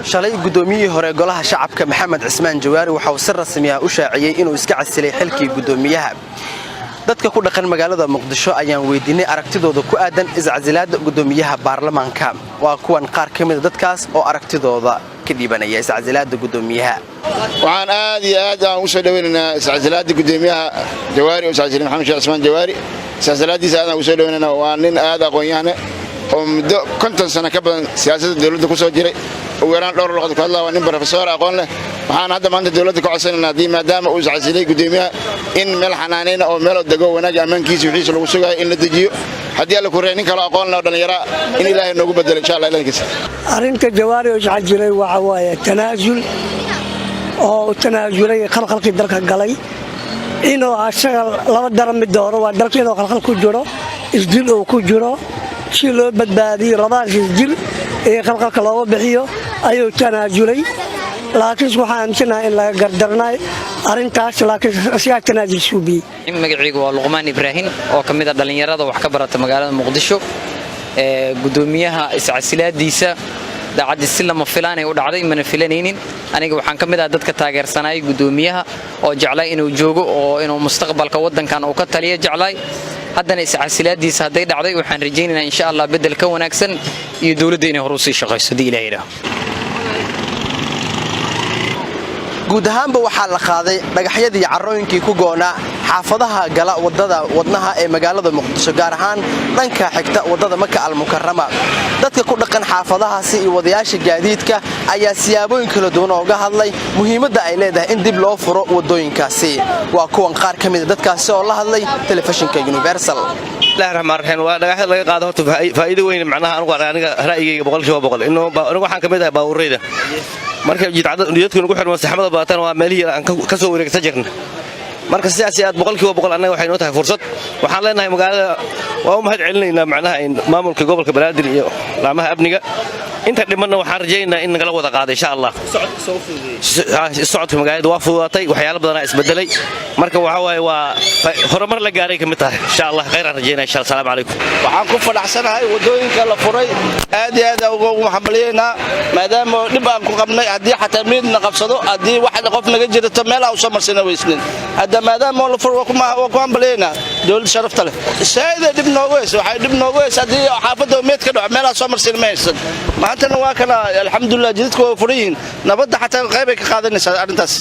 shalay gudoomiyihii hore golaha shacabka Maxamed Cismaan Jawaari waxa uu si rasmi ah u shaaciyay inuu iska casilay xilkii gudoomiyaha dadka ku dhaqan magaalada Muqdisho ayaan weydiinay aragtidooda ku aadan iscasilaada gudoomiyaha baarlamaanka waa kuwan qaar kamid dadkaas oo aragtidooda ka dhibanaya iscasilaada gudoomiyaha waxaan aad iyo aad u soo dhaweynaynaa iscasilaada gudoomiyaha Jawaari oo iscasilay Maxamed Cismaan Jawaari iscasilaadiisa aad u soo dhaweynaynaa waa nin aad aqoon-yahan oo muddo 50 sano ka badan siyaasadda dawladda ku soo jiray oo weeraan dhowr luqad ku hadlaa waa nin professor aqoon leh waxaan hadda maanta dawladda ku codsanaynaa maadaama uu iscasilay gudoomiyaha in meel xanaaneyna oo meel dago wanaag amaankiisa wixiisa lagu sugayo in la dejiyo haddii la ku reeyin kala aqoon leh dhalinyaro in Ilaahay noogu bedelo insha Allah ilaahiisa arinka Jawaari oo iscasilay waxa waaye tanaasul oo tanaasulay qalqalkii dalka galay inuu asaga laba daran mid dooro waa dalka inuu qalqal ku jiro isdil oo ku jiro si loo badbaadiyo rabaas isdil ee qalqalka loo bixiyo ayuu tanaasulay laakiin waxaan aaminsanahay in laga gardarnay arintaas laakiin asiga tanaasul suubi magacaygu waa Luqmaan Ibraahin oo kamid ah dhalinyarada wax ka barata magaalada Muqdisho gudoomiyaha iscasilaadiisa daacadii si lama filaan ay u dhacday mana filanaynin aniga waxaan kamid ah dadka taageersanay gudoomiyaha oo jeclay inuu joogo oo inuu mustaqbalka wadankan uu ka taliyo jeclay haddana iscasilaadiisa haday dhacday waxaan rajaynaynaa insha Allah bedel ka wanaagsan iyo dawladda inay hor u sii shaqeyso Ilaahay guud ahaanba waxaa la qaaday dhagaxyadii carooyinkii ku go'naa xaafadaha gala wadnaha ee magaalada Muqdisho gaar ahaan dhanka xigta wadada Maka al-Mukarrama dadka ku dhaqan xaafadahaasi iyo wadayaasha gaadiidka ayaa siyaabooyin kala duwan uga hadlay muhiimadda ay leedahay in dib loo furo wadooyinkaasi waa kuwan qaar kamid ah dadkaasi oo la hadlay telefishinka Universal Bismillahirrahmanirrahim waa dhagaxyada laga qaado horta faa'iido weyn macnaha aniga ra'yigayga 100% inuu waxaan kamid ah baawureyda marka jidadku ugu xirmaan saxamada baatan waa meelihii aan ka soo wareegsan jirnay marka sidaas aad 100% anaga waxay noo tahay fursad waxaan leenahay magaalada waa u mahad celinaynaa macnaha in maamulka gobolka Banaadir iyo laamaha amniga inta dhimanna waxaan rajaynaynaa in nagala wada qaado insha Allah socodka magaalada waa fududaatay waxyaalo badan ayaa isbedelay marka waxa waaye waa horumar la gaaray kamid tahay insha Allah khayr aan rajaynaa insha Allah salaamu calaykum waxaan ku fadhaxsanahay wadooyinka la furay aad iyo aad ugu maxamaleeyna maadaama dib aan ku qabnay hadii xataa meedna qabsado hadii wax qof naga jirto meel aan soo marsana weysnin hadda maadaama la furo kuma ku ambaleeyna dawlad sharafta leh saayida dib noogu hees waxay dib noogu hees hadii xaafadda meed ka dhac meel aan soo marsana ma haysan maantana waa kana alxamdulillah jidadku waa furiin nabadda xataa qayb ay ka qaadanaysaa arintaas